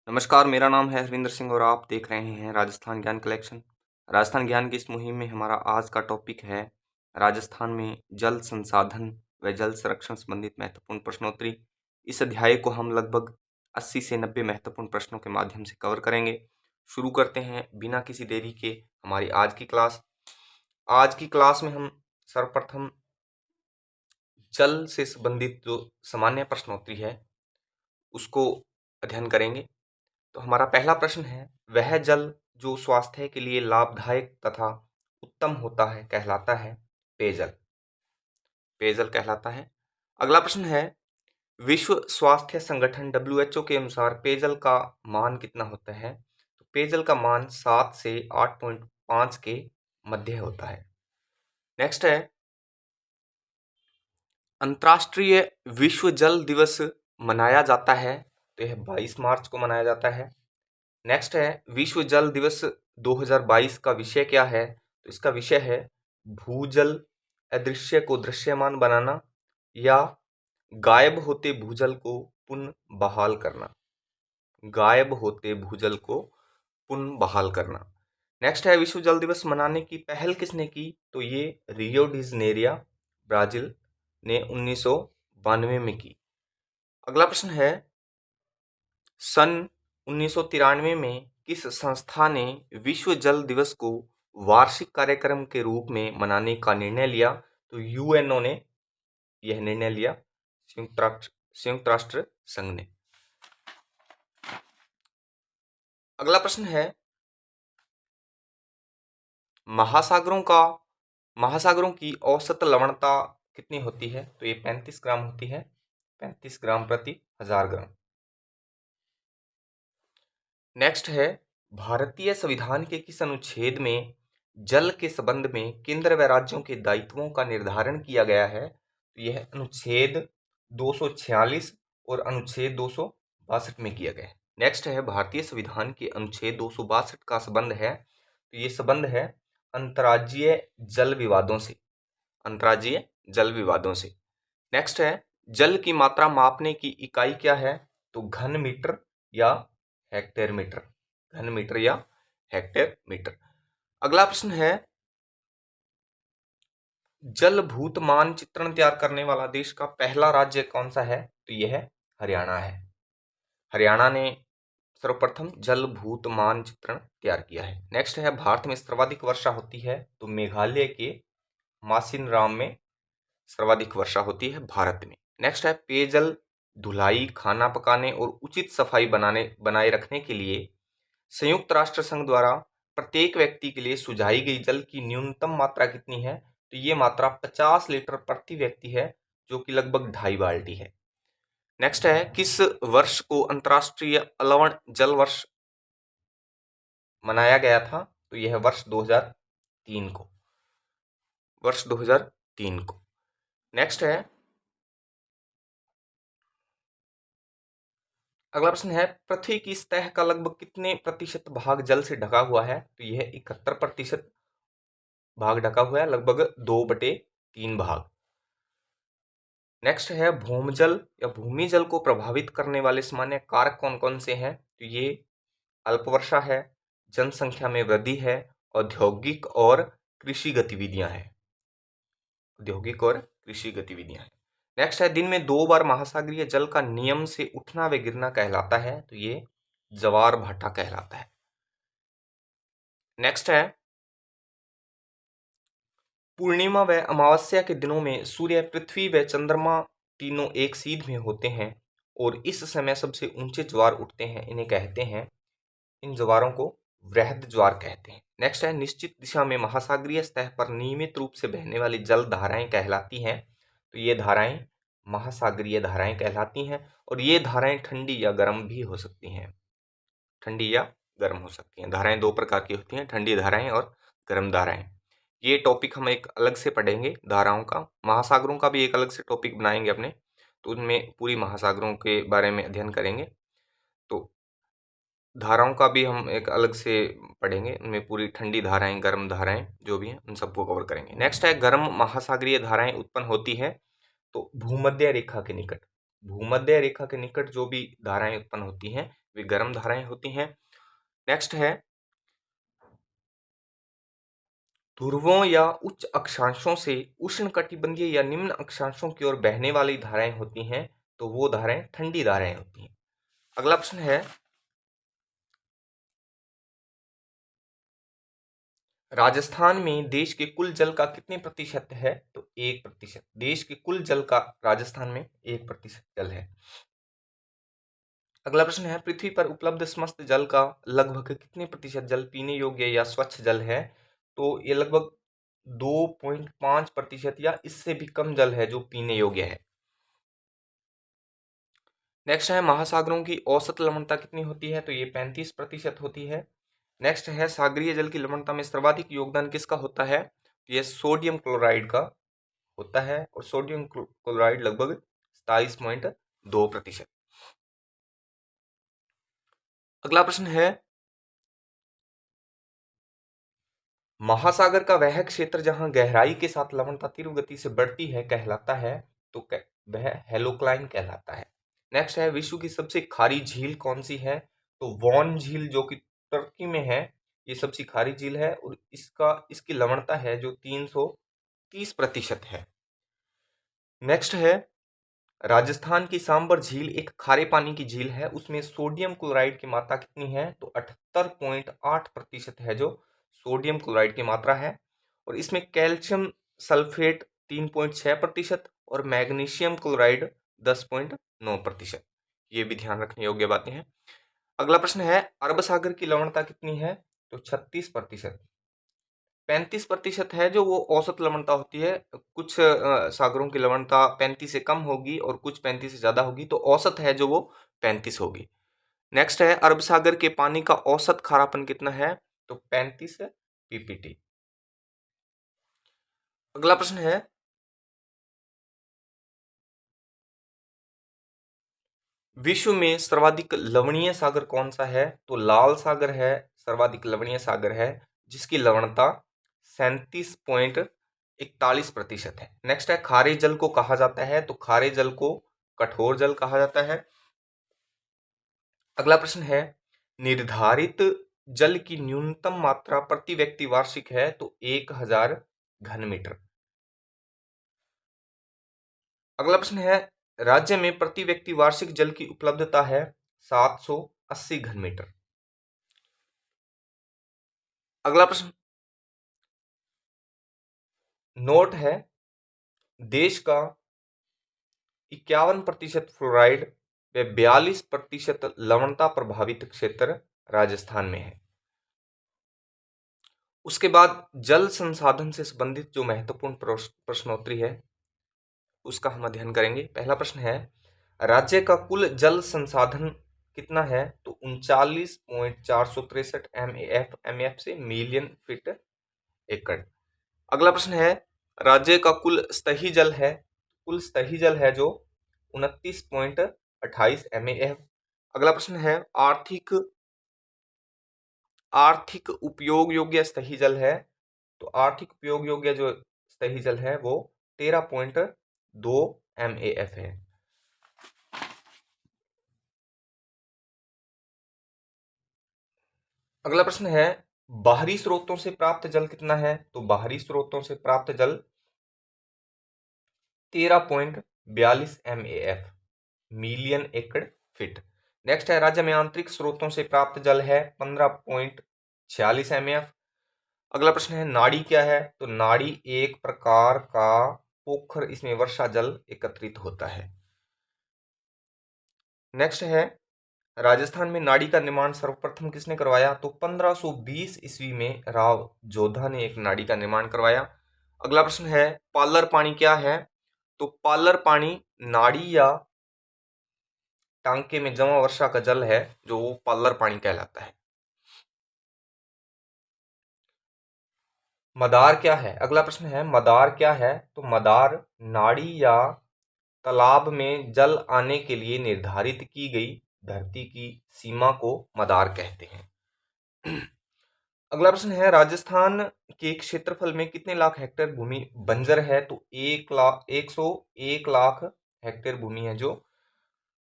नमस्कार, मेरा नाम है हरविंदर सिंह और आप देख रहे हैं राजस्थान ज्ञान कलेक्शन। राजस्थान ज्ञान की इस मुहिम में हमारा आज का टॉपिक है राजस्थान में जल संसाधन व जल संरक्षण संबंधित महत्वपूर्ण प्रश्नोत्तरी। इस अध्याय को हम लगभग 80 से 90 महत्वपूर्ण प्रश्नों के माध्यम से कवर करेंगे। शुरू करते हैं बिना किसी देरी के हमारी आज की क्लास। आज की क्लास में हम सर्वप्रथम जल से संबंधित जो सामान्य प्रश्नोत्तरी है उसको अध्ययन करेंगे। तो हमारा पहला प्रश्न है, वह जल जो स्वास्थ्य के लिए लाभदायक तथा उत्तम होता है कहलाता है पेयजल। पेयजल कहलाता है। अगला प्रश्न है, विश्व स्वास्थ्य संगठन WHO के अनुसार पेयजल का मान कितना होता है? तो पेयजल का मान 7 से 8.5 के मध्य होता है। नेक्स्ट है, अंतर्राष्ट्रीय विश्व जल दिवस मनाया जाता है तो यह 22 मार्च को मनाया जाता है। नेक्स्ट है, विश्व जल दिवस 2022 का विषय क्या है? तो इसका विषय है भूजल अदृश्य को दृश्यमान बनाना या गायब होते भूजल को पुनः बहाल करना। गायब होते भूजल को पुनः बहाल करना। नेक्स्ट है, विश्व जल दिवस मनाने की पहल किसने की? तो ये रियो डी जनेरियो ब्राजील ने 1992 में की। अगला प्रश्न है, सन 1993 में किस संस्था ने विश्व जल दिवस को वार्षिक कार्यक्रम के रूप में मनाने का निर्णय लिया? तो यूएनओ ने यह निर्णय लिया, संयुक्त राष्ट्र संघ ने। अगला प्रश्न है, महासागरों की औसत लवणता कितनी होती है? तो ये 35 ग्राम होती है, 35 ग्राम प्रति 1000 ग्राम। नेक्स्ट है, भारतीय संविधान के किस अनुच्छेद में जल के संबंध में केंद्र व राज्यों के दायित्वों का निर्धारण किया गया है? तो यह अनुच्छेद 246 और अनुच्छेद 262 में किया गया है। नेक्स्ट है, भारतीय संविधान के अनुच्छेद 262 का संबंध है, तो ये संबंध है अंतर्राज्यीय जल विवादों से। अंतर्राज्यीय जल विवादों से। नेक्स्ट है, जल की मात्रा मापने की इकाई क्या है? तो घन मीटर या हेक्टेयर मीटर। घन मीटर या हेक्टेयर मीटर। अगला प्रश्न है, जलभूत मानचित्रण तैयार करने वाला देश का पहला राज्य कौन सा है? तो यह हरियाणा है। हरियाणा ने सर्वप्रथम जलभूत मानचित्रण तैयार किया है। नेक्स्ट है, भारत में सर्वाधिक वर्षा होती है? तो मेघालय के मासिनराम में सर्वाधिक वर्षा होती है भारत में। नेक्स्ट है, पेयजल, धुलाई, खाना पकाने और उचित सफाई बनाए रखने के लिए संयुक्त राष्ट्र संघ द्वारा प्रत्येक व्यक्ति के लिए सुझाई गई जल की न्यूनतम मात्रा कितनी है? तो ये मात्रा 50 लीटर प्रति व्यक्ति है, जो कि लगभग 2.5 बाल्टी है। नेक्स्ट है, किस वर्ष को अंतर्राष्ट्रीय अलवण जल वर्ष मनाया गया था? तो यह वर्ष 2003 को। वर्ष 2003 को। नेक्स्ट है, अगला प्रश्न है, पृथ्वी की सतह का लगभग कितने प्रतिशत भाग जल से ढका हुआ है? तो यह 71% भाग ढका हुआ है, लगभग 2/3 भाग। नेक्स्ट है, भूमजल या भूमि जल को प्रभावित करने वाले सामान्य कारक कौन कौन से हैं? तो ये अल्पवर्षा है, जनसंख्या में वृद्धि है, औद्योगिक और कृषि गतिविधियां हैं। औद्योगिक और कृषि गतिविधियां हैं। नेक्स्ट है, दिन में 2 बार महासागरीय जल का नियम से उठना व गिरना कहलाता है? तो ये ज्वार भाटा कहलाता है। नेक्स्ट है, पूर्णिमा व अमावस्या के दिनों में सूर्य, पृथ्वी व चंद्रमा तीनों एक सीध में होते हैं और इस समय सबसे ऊंचे ज्वार उठते हैं, इन्हें कहते हैं, इन ज्वारों को वृहद ज्वार कहते हैं। नेक्स्ट है, निश्चित दिशा में महासागरीय सतह पर नियमित रूप से बहने वाली जल धाराएं कहलाती हैं? तो ये धाराएं महासागरीय धाराएं कहलाती हैं और ये धाराएं ठंडी या गर्म भी हो सकती हैं। ठंडी या गर्म हो सकती हैं। धाराएं 2 प्रकार की होती हैं, ठंडी धाराएं और गर्म धाराएं। ये टॉपिक हम एक अलग से पढ़ेंगे धाराओं का। महासागरों का भी एक अलग से टॉपिक बनाएंगे अपने, तो उनमें पूरी महासागरों के बारे में अध्ययन करेंगे। तो धाराओं का भी हम एक अलग से पढ़ेंगे, उनमें पूरी ठंडी धाराएं, गर्म धाराएं जो भी हैं उन सबको कवर करेंगे। नेक्स्ट है, गर्म महासागरीय धाराएं उत्पन्न होती है तो भूमध्य रेखा के निकट। भूमध्य रेखा के निकट जो भी धाराएं उत्पन्न होती हैं वे गर्म धाराएं होती हैं। नेक्स्ट है ध्रुवों या उच्च अक्षांशों से उष्णकटिबंधीय या निम्न अक्षांशों की ओर बहने वाली धाराएं होती हैं, तो वो धाराएं ठंडी धाराएं होती हैं। अगला प्रश्न है राजस्थान में देश के कुल जल का कितने प्रतिशत है, तो 1%। देश के कुल जल का राजस्थान में 1% जल है। अगला प्रश्न है पृथ्वी पर उपलब्ध समस्त जल का लगभग कितने प्रतिशत जल पीने योग्य या स्वच्छ जल है, तो ये लगभग 2.5% या इससे भी कम जल है जो पीने योग्य है। नेक्स्ट है महासागरों की औसत लवणता कितनी होती है, तो ये 35% होती है। नेक्स्ट है सागरीय जल की लवणता में सर्वाधिक योगदान किसका होता है, ये सोडियम क्लोराइड का होता है और सोडियम क्लोराइड लगभग 27.2%। अगला प्रश्न है महासागर का वह क्षेत्र जहां गहराई के साथ लवणता तीव्र गति से बढ़ती है कहलाता है, तो वह हेलोक्लाइन कहलाता है। नेक्स्ट है विश्व की सबसे खारी झील कौन सी है, तो वॉन झील जो कि तुर्की में है, ये सबसे खारी झील है और इसकी लवणता है जो 330% है। नेक्स्ट है राजस्थान की सांबर झील एक खारे पानी की झील है, उसमें सोडियम क्लोराइड की मात्रा कितनी है, तो 78.8% है जो सोडियम क्लोराइड की मात्रा है और इसमें कैल्शियम सल्फेट 3.6% और मैग्नीशियम क्लोराइड 10.9%। ये भी ध्यान रखने योग्य बातें हैं। अगला प्रश्न है अरब सागर की लवणता कितनी है, तो 36%। 35% है जो वो औसत लवणता होती है। कुछ सागरों की लवणता 35 से कम होगी और कुछ 35 से ज़्यादा होगी, तो औसत है जो वो 35 होगी। नेक्स्ट है अरब सागर के पानी का औसत खारापन कितना है, तो 35 पीपीटी। अगला प्रश्न है विश्व में सर्वाधिक लवणीय सागर कौन सा है, तो लाल सागर है सर्वाधिक लवणीय सागर है जिसकी लवणता 37.41% है। नेक्स्ट है खारे जल को कहा जाता है, तो खारे जल को कठोर जल कहा जाता है। अगला प्रश्न है निर्धारित जल की न्यूनतम मात्रा प्रति व्यक्ति वार्षिक है, तो 1000 घन मीटर। अगला प्रश्न है राज्य में प्रति व्यक्ति वार्षिक जल की उपलब्धता है 780 घन मीटर। अगला प्रश्न नोट है देश का 51% फ्लोराइड व 42% लवणता प्रभावित क्षेत्र राजस्थान में है। उसके बाद जल संसाधन से संबंधित जो महत्वपूर्ण प्रश्नोत्तरी है उसका हम अध्ययन करेंगे। पहला प्रश्न है राज्य का कुल जल संसाधन कितना है, तो 39.463 MAF से मिलियन फीट एकड़। अगला प्रश्न है राज्य का कुल सतही जल है, कुल सतही जल है जो 29.28 MAF। अगला प्रश्न है आर्थिक उपयोग योग्य सतही जल है, तो आर्थिक उपयोग योग्य जो सतही जल है वो 13.2 MAF है। अगला प्रश्न है बाहरी स्रोतों से प्राप्त जल कितना है, तो बाहरी स्रोतों से प्राप्त जल 13.42 MAF मिलियन एकड़ फीट। नेक्स्ट है राज्य में आंतरिक स्रोतों से प्राप्त जल है 15.46 MAF। अगला प्रश्न है नाड़ी क्या है, तो नाड़ी एक प्रकार का पोखर, इसमें वर्षा जल एकत्रित होता है। नेक्स्ट है राजस्थान में नाड़ी का निर्माण सर्वप्रथम किसने करवाया, तो 1520 ईस्वी में राव जोधा ने एक नाड़ी का निर्माण करवाया। अगला प्रश्न है पालर पानी क्या है, तो पालर पानी नाड़ी या टांके में जमा वर्षा का जल है जो वो पालर पानी कहलाता है। मदार क्या है, अगला प्रश्न है मदार क्या है, तो मदार नाड़ी या तालाब में जल आने के लिए निर्धारित की गई धरती की सीमा को मदार कहते हैं। अगला प्रश्न है राजस्थान के क्षेत्रफल में कितने लाख हेक्टेयर भूमि बंजर है, तो 101 लाख हेक्टेयर भूमि है जो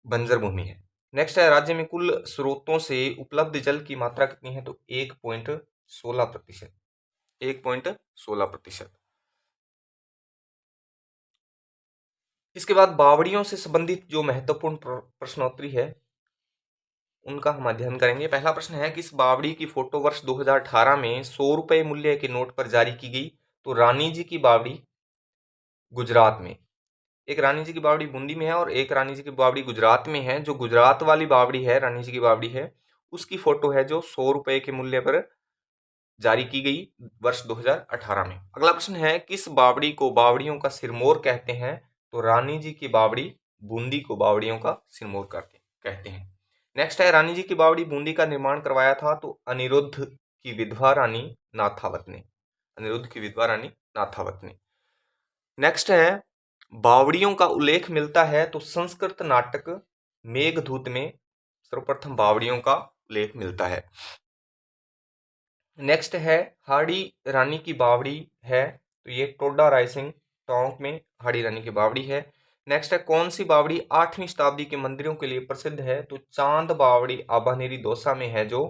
बंजर भूमि है। नेक्स्ट है राज्य में कुल स्रोतों से उपलब्ध जल की मात्रा कितनी है, तो 1.16%। 1.16%। इसके बाद बावड़ियों से संबंधित जो महत्वपूर्ण प्रश्नोत्तरी है उनका हम अध्ययन करेंगे। पहला प्रश्न है, किस बावड़ी की फोटो वर्ष 2018 में 100 रुपये मूल्य के नोट पर जारी की गई, तो रानी जी की बावड़ी गुजरात में। एक रानी जी की बावड़ी बूंदी में है और एक रानी जी की बावड़ी गुजरात में है। जो गुजरात वाली बावड़ी है, रानी जी की बावड़ी है, उसकी फोटो है जो 100 रुपये के मूल्य पर जारी की गई वर्ष 2018 में। अगला प्रश्न है, किस बावड़ी को बावड़ियों का सिरमौर कहते हैं, तो रानी जी की बावड़ी बूंदी को बावड़ियों का सिरमौर कहते हैं। नेक्स्ट है, रानी जी की बावड़ी बूंदी का निर्माण करवाया था, तो अनिरुद्ध की विधवा रानी नाथावत ने। अनिरुद्ध की विधवा रानी नाथावत ने। नेक्स्ट है, बावड़ियों का उल्लेख मिलता है, तो संस्कृत नाटक मेघदूत में सर्वप्रथम बावड़ियों का उल्लेख मिलता है। नेक्स्ट है, हाड़ी रानी की बावड़ी है, तो ये टोडा रायसिंह टोंक में हाड़ी रानी की बावड़ी है। नेक्स्ट है, कौन सी बावड़ी 8वीं शताब्दी के मंदिरों के लिए प्रसिद्ध है, तो चांद बावड़ी आबानेरी दौसा में है, जो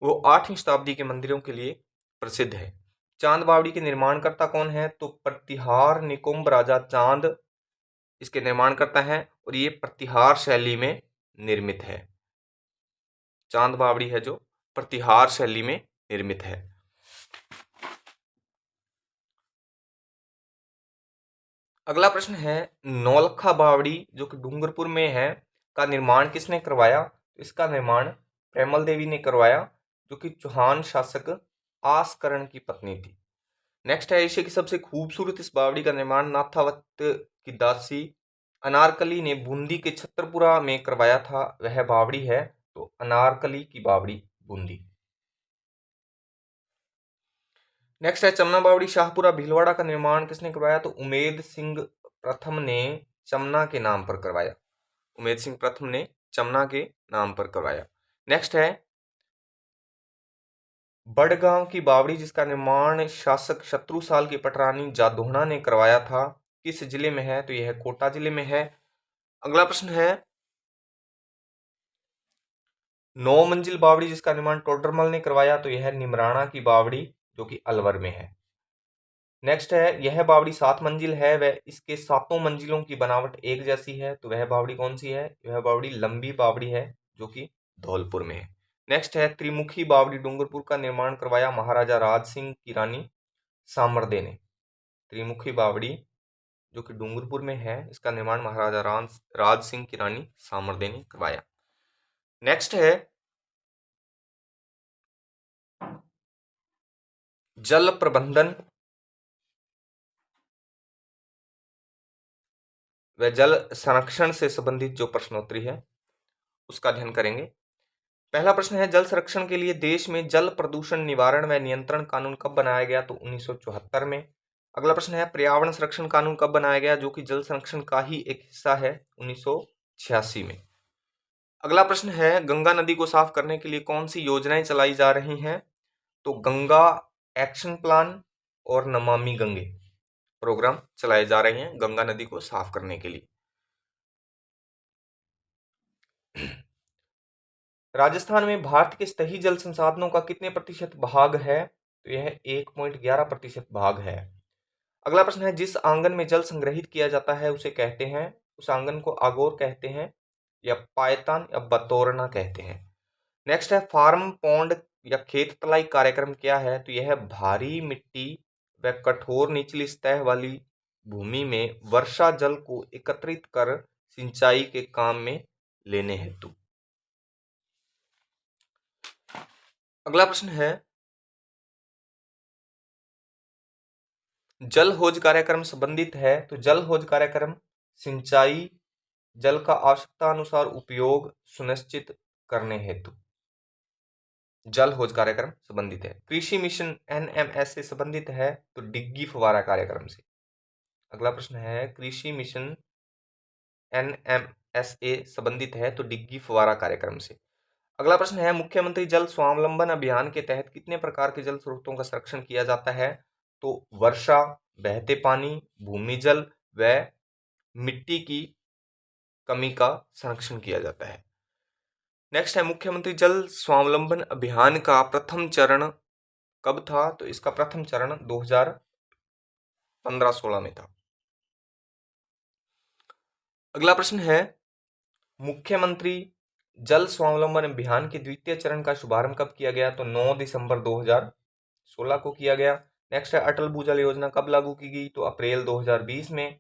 वो 8वीं शताब्दी के मंदिरों के लिए प्रसिद्ध है। चांद बावड़ी के निर्माणकर्ता कौन है, तो प्रतिहार निकुंभ राजा चांद इसके निर्माणकर्ता है और ये प्रतिहार शैली में निर्मित है। चांद बावड़ी है जो प्रतिहार शैली में निर्मित है। अगला प्रश्न है, नौलखा बावड़ी जो कि डूंगरपुर में है का निर्माण किसने करवाया, इसका निर्माण प्रेमल देवी ने करवाया, जो कि चौहान शासक आसकरण की पत्नी थी। नेक्स्ट है, एशिया की सबसे खूबसूरत इस बावड़ी का निर्माण नाथावत की दासी अनारकली ने बूंदी के छतरपुरा में करवाया था, वह बावड़ी है तो अनारकली की बावड़ी बूंदी। नेक्स्ट है, चमना बावड़ी शाहपुरा भीलवाड़ा का निर्माण किसने करवाया, तो उमेद सिंह प्रथम ने चमना के नाम पर करवाया। उमेद सिंह प्रथम ने चमना के नाम पर करवाया। नेक्स्ट है, बड़गांव की बावड़ी जिसका निर्माण शासक शत्रुसाल की पटरानी जादोहना ने करवाया था, किस जिले में है, तो यह कोटा जिले में है। अगला प्रश्न है, 9 मंजिल बावड़ी जिसका निर्माण टोडरमल ने करवाया, तो यह निमराना की बावड़ी जो कि अलवर में है। नेक्स्ट है, यह बावड़ी 7 मंजिल है, वह इसके 7 मंजिलों की बनावट एक जैसी है, तो वह बावड़ी कौन सी है, वह बावड़ी लंबी बावड़ी है जो कि धौलपुर में है। नेक्स्ट है, त्रिमुखी बावड़ी डूंगरपुर का निर्माण करवाया महाराजा राज सिंह की रानी सामरदे ने। त्रिमुखी बावड़ी जो कि डूंगरपुर में है, इसका निर्माण महाराजा राज सिंह की रानी सामरदे ने करवाया। नेक्स्ट है, जल प्रबंधन व जल संरक्षण से संबंधित जो प्रश्नोत्तरी है उसका अध्ययन करेंगे। पहला प्रश्न है, जल संरक्षण के लिए देश में जल प्रदूषण निवारण व नियंत्रण कानून कब बनाया गया, तो 1974 में। अगला प्रश्न है, पर्यावरण संरक्षण कानून कब बनाया गया, जो कि जल संरक्षण का ही एक हिस्सा है, 1986 में। अगला प्रश्न है, गंगा नदी को साफ करने के लिए कौन सी योजनाएं चलाई जा रही हैं, तो गंगा एक्शन प्लान और नमामि गंगे प्रोग्राम चलाए जा रहे हैं गंगा नदी को साफ करने के लिए। राजस्थान में भारत के सतही जल संसाधनों का कितने प्रतिशत भाग है, तो यह 1.11% भाग है। अगला प्रश्न है, जिस आंगन में जल संग्रहित किया जाता है उसे कहते हैं, उस आंगन को आगोर कहते हैं या पायतान या बतौरना कहते हैं। नेक्स्ट है, फार्म पॉन्ड या खेत तलाई कार्यक्रम क्या है, तो यह भारी मिट्टी व कठोर निचली सतह वाली भूमि में वर्षा जल को एकत्रित कर सिंचाई के काम में लेने हेतु। अगला प्रश्न है, जल खोज कार्यक्रम संबंधित है, तो जल खोज कार्यक्रम सिंचाई जल का आवश्यकता अनुसार उपयोग सुनिश्चित करने हेतु जल खोज कार्यक्रम संबंधित है। कृषि मिशन एनएमएस से संबंधित है, तो डिग्गी फुवारा कार्यक्रम से। अगला प्रश्न है, कृषि मिशन एनएमएसए संबंधित है, तो डिग्गी फुवारा कार्यक्रम से। अगला प्रश्न है, मुख्यमंत्री जल स्वावलंबन अभियान के तहत कितने प्रकार के जल स्रोतों का संरक्षण किया जाता है, तो वर्षा, बहते पानी, भूमि जल व मिट्टी की कमी का संरक्षण किया जाता है। नेक्स्ट है मुख्यमंत्री जल स्वावलंबन अभियान का प्रथम चरण कब था? तो इसका प्रथम चरण 2015-16 में था। अगला प्रश्न है मुख्यमंत्री जल स्वावलंबन अभियान के द्वितीय चरण का शुभारंभ कब किया गया? तो 9 दिसंबर 2016 को किया गया। नेक्स्ट है अटल भूजल योजना कब लागू की गई? तो अप्रैल 2020 में।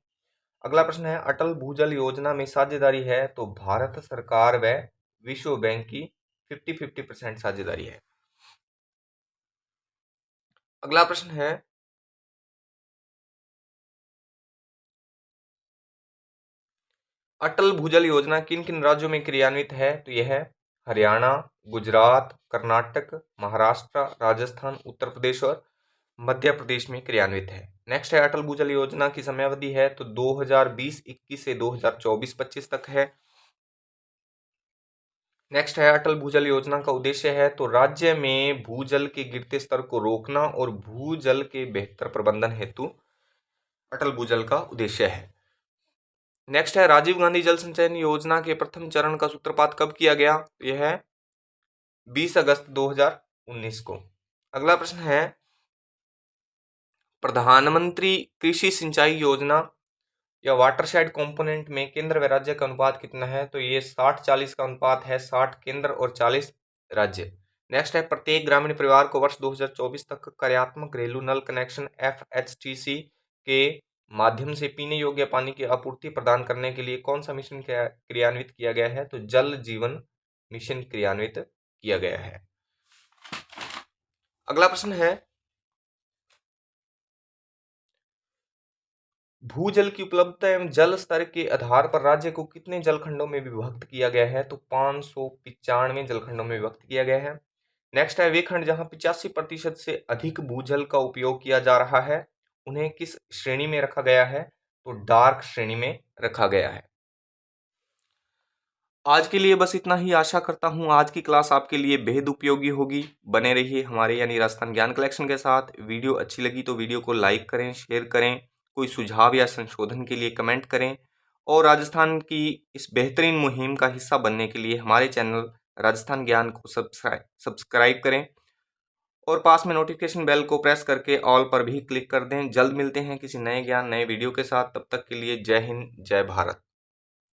अगला प्रश्न है अटल भूजल योजना में साझेदारी है? तो भारत सरकार व विश्व बैंक की 50-50% साझेदारी है। अगला प्रश्न है अटल भूजल योजना किन किन राज्यों में क्रियान्वित है? तो यह है हरियाणा, गुजरात, कर्नाटक, महाराष्ट्र, राजस्थान, उत्तर प्रदेश और मध्य प्रदेश में क्रियान्वित है। नेक्स्ट है अटल भूजल योजना की समयावधि है? तो 2020-21 से 2024-25 तक है। नेक्स्ट है अटल भूजल योजना का उद्देश्य है? तो राज्य में भूजल के गिरते स्तर को रोकना और भूजल के बेहतर प्रबंधन हेतु अटल भूजल का उद्देश्य है। नेक्स्ट है राजीव गांधी जल संचयन योजना के प्रथम चरण का सूत्रपात कब किया गया? यह है 20 अगस्त 2019 को। अगला प्रश्न है प्रधानमंत्री कृषि सिंचाई योजना या वाटरशेड कंपोनेंट में केंद्र व राज्य का अनुपात कितना है? तो ये 60-40 का अनुपात है, 60 केंद्र और 40 राज्य। नेक्स्ट है प्रत्येक ग्रामीण परिवार को वर्ष 2024 तक कार्यात्मक घरेलू नल कनेक्शन FHTC के माध्यम से पीने योग्य पानी की आपूर्ति प्रदान करने के लिए कौन सा मिशन क्रियान्वित किया गया है? तो जल जीवन मिशन क्रियान्वित किया गया है। अगला प्रश्न है भूजल की उपलब्धता एवं जल स्तर के आधार पर राज्य को कितने जलखंडों में विभक्त किया गया है? तो 595 जलखंडों में विभक्त किया गया है। नेक्स्ट है वे खंड जहां 85% से अधिक भूजल का उपयोग किया जा रहा है उन्हें किस श्रेणी में रखा गया है? तो डार्क श्रेणी में रखा गया है। आज के लिए बस इतना ही। आशा करता हूँ आज की क्लास आपके लिए बेहद उपयोगी होगी। बने रहिए हमारे यानी राजस्थान ज्ञान कलेक्शन के साथ। वीडियो अच्छी लगी तो वीडियो को लाइक करें, शेयर करें, कोई सुझाव या संशोधन के लिए कमेंट करें और राजस्थान की इस बेहतरीन मुहिम का हिस्सा बनने के लिए हमारे चैनल राजस्थान ज्ञान को सब्सक्राइब करें और पास में नोटिफिकेशन बेल को प्रेस करके ऑल पर भी क्लिक कर दें। जल्द मिलते हैं किसी नए ज्ञान नए वीडियो के साथ। तब तक के लिए जय हिंद, जय भारत।